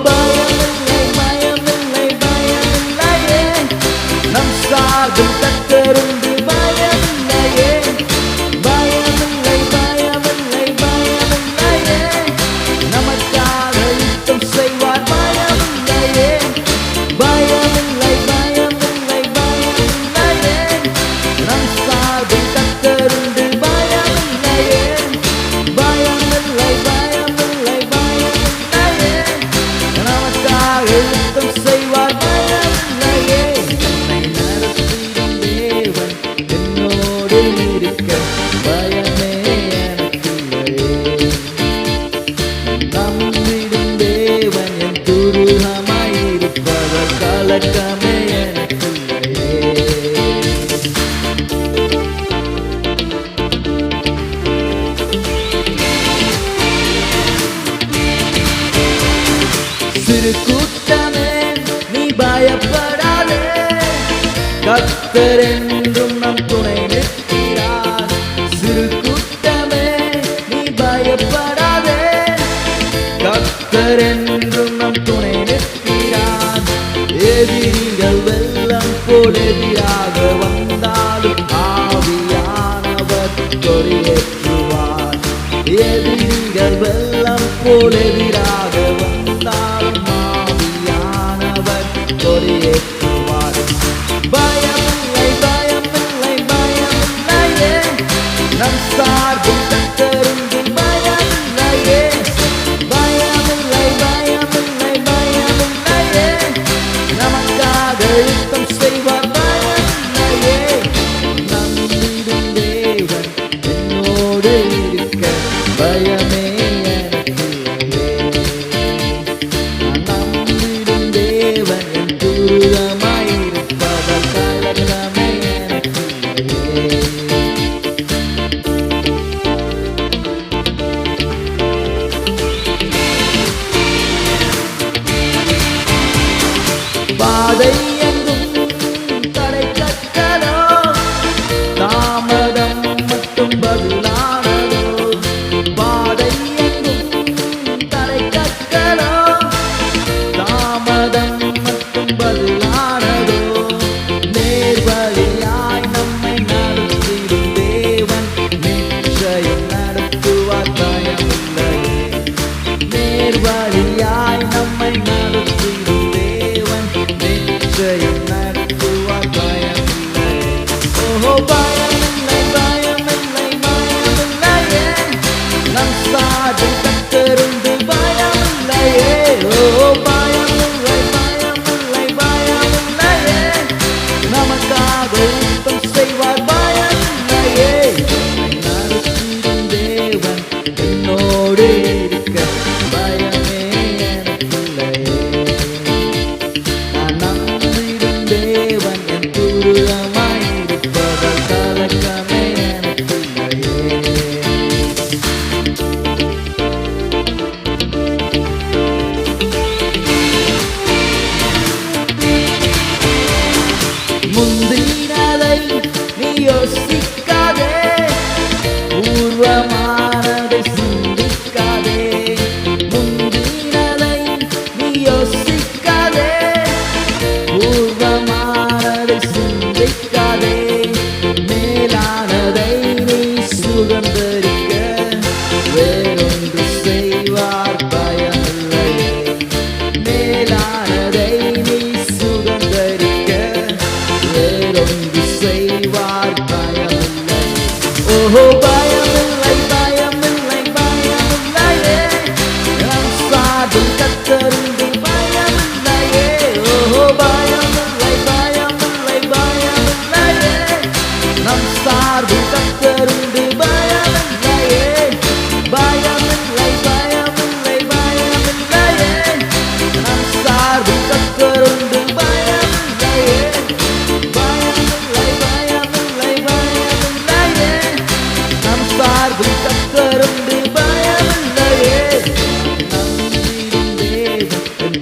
பயமில்லை பயமில்லை பயமில்லையே நம் சார்பில் கர்த்தருண்டு பயமில்லையே பயமில்லை பயமில்லை பயமில்லையே நமக்காக யுத்தம் செய்வார் பயமில்லையே பயமில்லை பயமில்லை பயமில்லையே நம் சார்பில் கர்த்தருண்டு பயமில்லையே பயமில்லை பயமில்லை பயமில்லையே நமக்காக யுத்தம் செய்வார் பயமில்லையே என்னை நடத்திடும் தேவன் என்னோடு இருக்க பயமே எனக்கில்லையே நம்பிடும் தேவன் என் துருகமாயிருப்பவர் கலக்கமே எனக்கில்லையே சிறு கூட்டமே நீ பயப்படாதே கர்த்தர் என்றும் நம் துணை நிற்கிறார் சிறு கூட்டமே நீ பயப்படாதே கர்த்தர் என்றும் நம் துணை நிற்கிறார் எதிரிகள் வெள்ளம் போல் எதிராக வந்தாலும் ஆவியானவர் கொடியேற்றுவார் எதிரிகள் வெள்ளம் போல் எதிராக வந்தாலும் ஆவியானவர் கொடியேற்றுவார் பயமில்லை பயமில்லை பயமில்லையே நம் சார்பில் கர்த்தருண்டு பயமில்லையே பயமில்லை பயமில்லை பயமில்லையே நமக்காக யுத்தம் செய்வார் பயமில்லையே நம்பிடும் தேவன் என்னோடு இருக்க பயமே எனக்கில்லையே நம்பிடும் தேவன் என் துருகமாயிருப்பவர் கலக்கமே எனக்கில்லையே பாதை எங்கும் தடை கட்டதோ தாமதம் மட்டும் பதிலானதோ பாதை எங்கும் தடை கட்டதோ தாமதம் மட்டும் பதிலானதோ நேர்வழியாய் நம்மை நடத்திடும் தேவன் நிச்சயம் நடத்துவார் பயமில்லையே நேர்வழியாய் நம்மை நடத்திடும் தேவன் நிச்சயம் நடத்துவார் பயமில்லையே ஓஹோ பயமில்லை பயமில்லை பயமில்லையே நம் சார்பில் கர்த்தருண்டு பயமில்லையே ஓஹோ பயமில்லை பயமில்லை பயமில்லையே நமக்காக யுத்தம் செய்வார் பயமில்லையே என்னை நடத்திடும் தேவன் என்னோடு இருக்க பயமே எனக்கில்லையே நான் நம்பிடும் தேவன் என் துருகமாயிருப்பவர் கலக்கமே எனக்கில்லையே முந்தினதை நீ யோசிக்காதே பூர்வமானதை சிந்திக்காதே முந்தினதை நீ யோசிக்காதே பூர்வமானதை சிந்திக்காதே மேலானதை நீ சுகந்தரிக்க வேறொன்று செய்வார் பயமில்லையே மேலானதை நீ சுகந்தரிக்க வேறொன்று செய்வார் பயமில்லை ஓஹோ பயமில்லை பயமில்லை பயமில்லையே நம் சார்பில் கர்த்தருண்டு பயமில்லையே ஓஹோ பயமில்லை பயமில்லை பயமில்லையே நம் சார்பில் கர்த்தருண்டு பயமில்லையே பயமில்லை பயமில்லை பயமில்லையே நம் சார்பில் கர்த்தருண்டு பயமில்லையே பயமில்லை பயமில்லை பயமில்லையே நம் சார்பில் கர்த்தருண்டு பயமில்லையே நம்பிடும் தேவன் என்